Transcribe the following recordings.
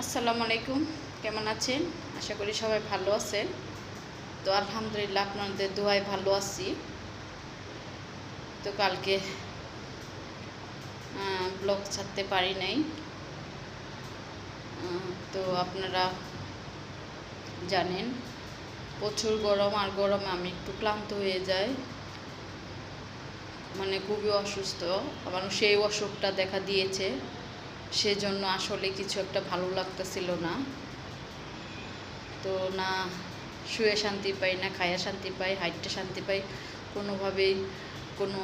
আসসালামু আলাইকুম, কেমন আছেন? আশা করি সবাই ভালো আছেন। তো আলহামদুলিল্লাহ আপনাদের দোয়ায় ভালো আছি। তো কালকে ব্লগ ছাড়তে পারি নাই। তো আপনারা জানেন প্রচুর গরম, আর গরমে আমি একটু ক্লান্ত হয়ে যাই, মানে খুবই অসুস্থ। আমার সেই অসুখটা দেখা দিয়েছে, সেজন্য আসলে কিছু একটা ভালো লাগতেছিল না। তো না শুয়ে শান্তি পাই, না খায়া শান্তি পাই, হাইটে শান্তি পাই, কোনোভাবেই কোনো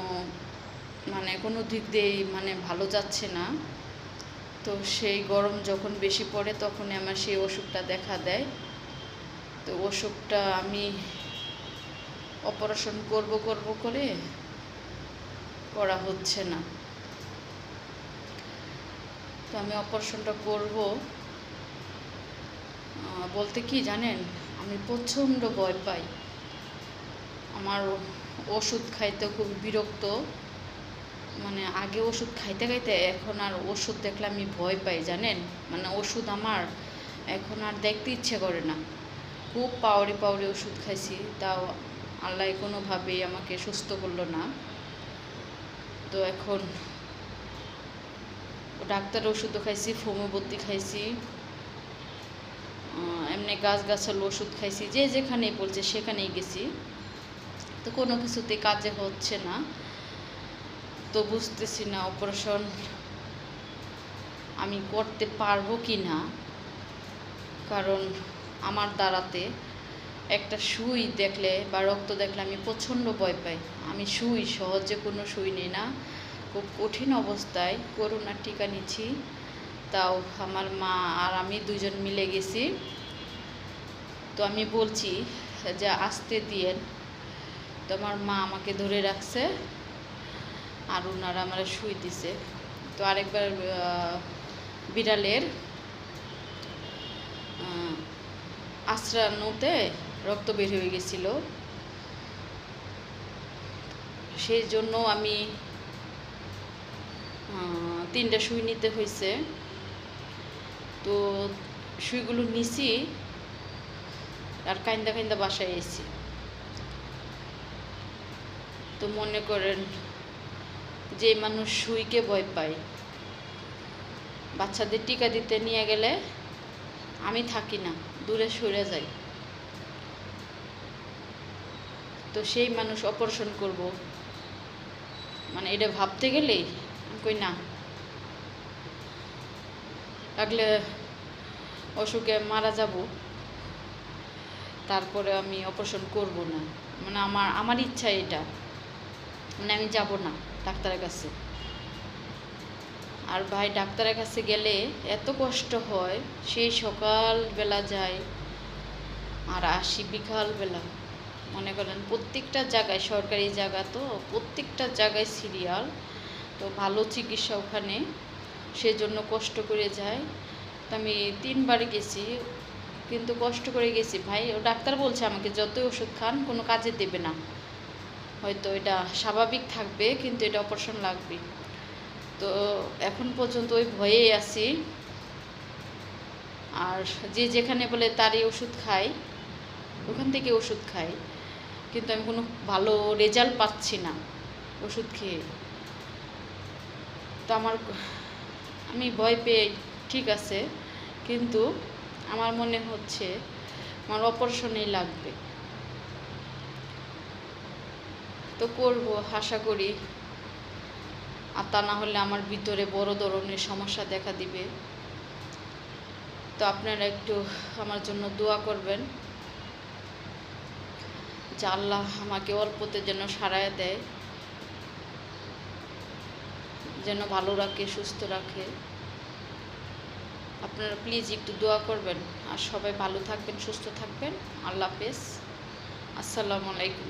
কোনো দিক দিয়েই ভালো যাচ্ছে না। তো সেই গরম যখন বেশি পড়ে তখনই আমার সেই অসুখটা দেখা দেয়। তো অসুখটা আমি অপারেশন করব করে করা হচ্ছে না। তো আমি অপারেশনটা করব বলতে কি জানেন, আমি প্রচণ্ড ভয় পাই। আমার ওষুধ খাইতে খুব বিরক্ত, আগে ওষুধ খাইতে খাইতে এখন আর ওষুধ দেখলে আমি ভয় পাই জানেন। ওষুধ আমার এখন আর দেখতে ইচ্ছে করে না। খুব পাওয়ারি ওষুধ খাইছি, তাও আল্লাহ কোনোভাবেই আমাকে সুস্থ করলো না। তো এখন ডাক্তার ওষুধও খাইছি, হোমিওপ্যাথি খাইছি, এমনি গাছগাছাল ওষুধ খাইছি, যে যেখানেই বলছে সেখানেই গেছি। তো কোনো কিছুতে কাজে হচ্ছে না। তো বুঝতেছি না অপারেশন আমি করতে পারবো কি না, কারণ আমার দ্বারাতে একটা সুই দেখলে বা রক্ত দেখলে আমি প্রচণ্ড ভয় পাই। আমি সহজে কোনো সুই নিই না। খুব কঠিন অবস্থায় করোনার টিকা নিচ্ছি, তাও আমার মা আর আমি দুজন মিলে গেছি। তো আমি বলছি যে আসতে দিয়েন, তো আমার মা আমাকে ধরে রাখছে আর ওনারা আমার সুই দিছে। তো আরেকবার বিড়ালের আশ্রানুতে রক্ত বের হয়ে গেছিল, সেই জন্য আমি 3টা সুই নিতে হয়েছে। তো সুইগুলো নিছি আর কাইন্দা বাসায় এসেছি। তো মনে করেন যে মানুষ সুইকে ভয় পায়, বাচ্চাদের টিকা দিতে নিয়ে গেলে আমি থাকি না, দূরে সরে যাই। তো সেই মানুষ অপারেশন করব, এটা ভাবতে গেলেই কই না, লাগলে অসুখে মারা যাব, তারপরে আমি অপারেশন করব না। আমার ইচ্ছা এটা, আমি যাব না ডাক্তারের কাছে। আর ভাই ডাক্তারের কাছে গেলে এত কষ্ট হয়, সেই সকালবেলা যাই আর আসি বিকালবেলা। মনে করেন প্রত্যেকটা জায়গায়, সরকারি জায়গা তো প্রত্যেকটা জায়গায় সিরিয়াল। তো ভালো চিকিৎসা ওখানে, সেজন্য কষ্ট করে যাই। তো আমি 3বার গেছি, কিন্তু কষ্ট করে গেছি ভাই। ও ডাক্তার বলছে আমাকে যতই ওষুধ খান কোনো কাজে দেবে না, হয়তো এটা স্বাভাবিক থাকবে, কিন্তু এটা অপারেশন লাগবে। তো এখন পর্যন্ত ওই ভয়েই আছি। আর যে যেখানে বলে তারই ওষুধ খাই, ওখান থেকে ওষুধ খাই, কিন্তু আমি কোনো ভালো রেজাল্ট পাচ্ছি না ওষুধ খেয়ে। তো আমি ভয় পেয়ে ঠিক আছে, কিন্তু আমার মনে হচ্ছে আমার অপারেশনেই লাগবে। তো করব আশা করি, আর তা না হলে আমার ভিতরে বড় ধরনের সমস্যা দেখা দিবে। তো আপনারা একটু আমার জন্য দোয়া করবেন যে আল্লাহ আমাকে অল্পতে যেন সারায় দেয়, যেন ভালো রাখে, সুস্থ রাখে। আপনারা প্লিজ একটু দোয়া করবেন। আর সবাই ভালো থাকবেন, সুস্থ থাকবেন। আল্লাহ হাফেজ, আসসালামু আলাইকুম।